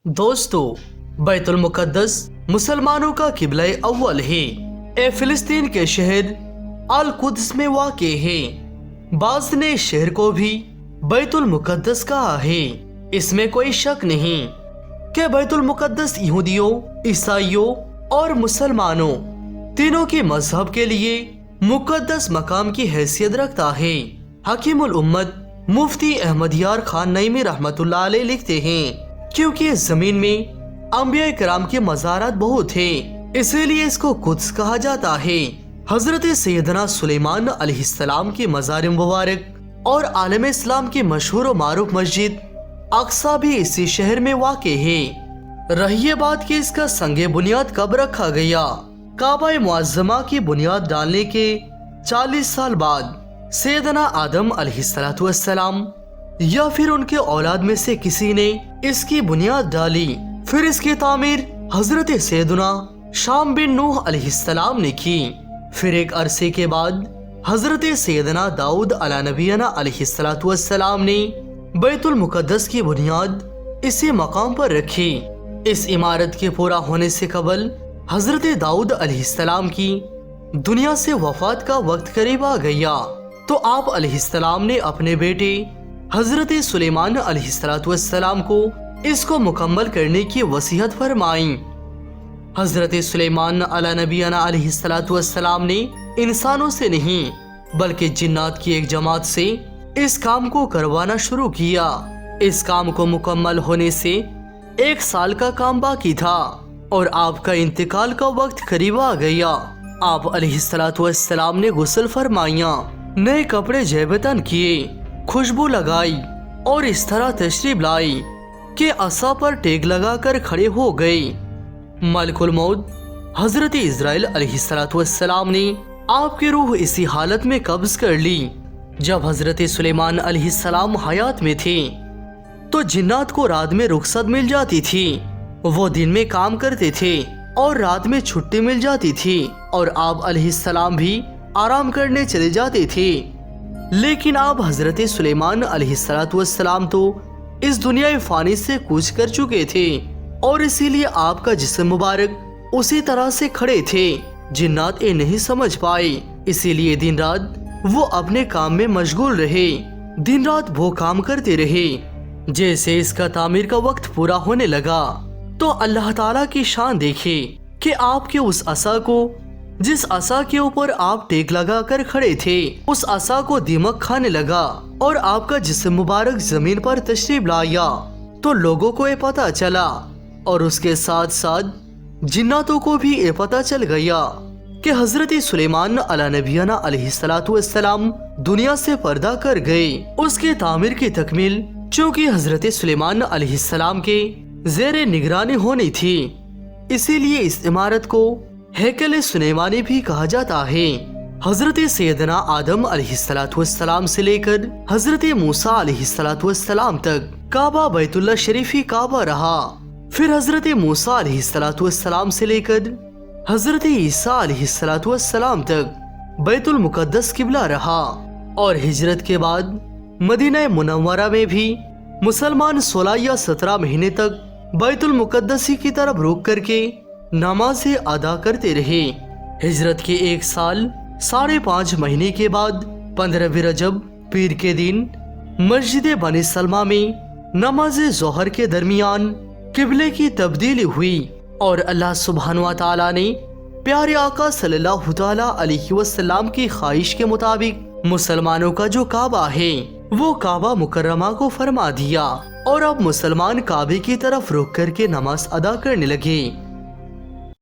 दोस्तों, बैतुल मुकद्दस मुसलमानों का किबला अव्वल है। ये फिलिस्तीन के शहर अल कुद्स में वाक़ है। बाज़ ने शहर को भी बैतुल मुकद्दस कहा है। इसमें कोई शक नहीं कि बैतुल मुकद्दस यहूदियों, ईसाइयों और मुसलमानों तीनों के मजहब के लिए मुकद्दस मकाम की हैसियत रखता है। हकीमुल उम्मत मुफ्ती अहमद यार खान नईमी रहमतुल्लाह अलैह लिखते हैं, क्योंकि इस जमीन में अंबिया कराम के मज़ारात बहुत हैं, इसीलिए इसको कुद्स कहा जाता है। हजरत सैयदना सुलेमान अलैहिस्सलाम की मज़ार मुबारक और आलम इस्लाम की मशहूर व मारूफ मस्जिद अक्सा भी इसी शहर में वाक़ है। रही बात कि इसका संगे बुनियाद कब रखा गया। काबा मुअज़्ज़मा की बुनियाद डालने के 40 साल बाद सैयदना आदम अलैहिस्सलाम या फिर उनके औलाद में से किसी ने इसकी बुनियाद डाली। फिर इसकी तामीर हजरत सैयदना शाम बिन नूह अलैहिस्सलाम ने की। फिर एक अरसे के बाद हजरत सैयदना दाऊद अला नबीना अलैहिस्सलाम ने बैतुल मुकद्दस की बुनियाद इसी मकाम पर रखी। इस इमारत के पूरा होने से कबल हजरत दाऊद अलैहिस्सलाम की दुनिया से वफात का वक्त करीब आ गया, तो आप अलैहिस्सलाम ने अपने बेटे हजरत सुलेमान अलैहिस्सलाम को इसको मुकम्मल करने की वसीयत फरमाई। हजरत सुलेमान अला नबीना अलैहिस्सलाम ने इंसानों से नहीं बल्कि जिन्नात की एक जमात से इस काम को करवाना शुरू किया। इस काम को मुकम्मल होने से 1 साल का काम बाकी था और आपका इंतकाल का वक्त करीब आ गया। आप अलैहिस्सलाम ने गुस्ल फरमाया, नए कपड़े जेबतन किए, खुशबू लगाई और इस तरह तशरीफ लाई कि असा पर टेक लगाकर खड़े हो गए। मलकुल मौत हजरत इज़राइल अलैहिस्सलाम ने आपकी रूह इसी हालत में कब्ज कर ली। जब हजरत सुलेमान अलैहिस्सलाम हयात में थे तो जिन्नात को रात में रुखसत मिल जाती थी। वो दिन में काम करते थे और रात में छुट्टी मिल जाती थी और आप अलैहिस्सलाम भी आराम करने चले जाते थे। लेकिन आप हजरत सुलेमान अलैहिस्सलाम तो इस दुनिया फानी से कूच कर चुके थे और इसीलिए आपका जिस्म मुबारक उसी तरह से खड़े थे। जिन्नात ये नहीं समझ पाए, इसीलिए दिन रात वो अपने काम में मशगूल रहे। दिन रात वो काम करते रहे। जैसे इसका तामीर का वक्त पूरा होने लगा तो अल्लाह ताला की शान देखे कि आपके उस असा को, जिस असा के ऊपर आप टेक लगा कर खड़े थे, उस असा को दीमक खाने लगा और आपका जिस्म मुबारक जमीन पर तशरीफ लाया। तो लोगों को ये पता चला और उसके साथ साथ जिन्नातों को भी ये पता चल गया कि हजरत सुलेमान अला नबीना अलैहिस्सलाम दुनिया से पर्दा कर गए। उसके तामीर की तकमील चूँकि हजरत सुलेमान अलैहिस्सलाम के ज़ेरे निगरानी होनी थी, इसीलिए इस इमारत को हैकल सुलेमानी भी कहा जाता है। हजरत सैयदना आदम अलैहिस्सलाम से लेकर हजरत मूसा अलैहिस्सलाम तक काबा बैतुल्लाह शरीफी काबा रहा। फिर हजरत मूसा अलैहिस्सलाम से लेकर हजरत ईसा अलैहिस्सलाम तक बैतुल मुकद्दस किबला रहा। और हिजरत के बाद मदीना मुनव्वरा में भी मुसलमान 16 या 17 महीने तक बैतुल मुकद्दसी की तरफ रुख करके नमाज़ें अदा करते रहे। हिजरत के 1 साल 5.5 महीने के बाद 15 रजब पीर के दिन मस्जिद बनी सलमा में नमाज ज़ोहर के दरमियान किबले की तब्दीली हुई और अल्लाह सुब्हानहू व तआला ने प्यारे आका सल्लल्लाहु तआला अलैहि वसल्लम की ख्वाहिश के मुताबिक मुसलमानों का जो काबा है वो काबा मुकर्रमा को फरमा दिया और अब मुसलमान काबे की तरफ रुख करके नमाज अदा करने लगे।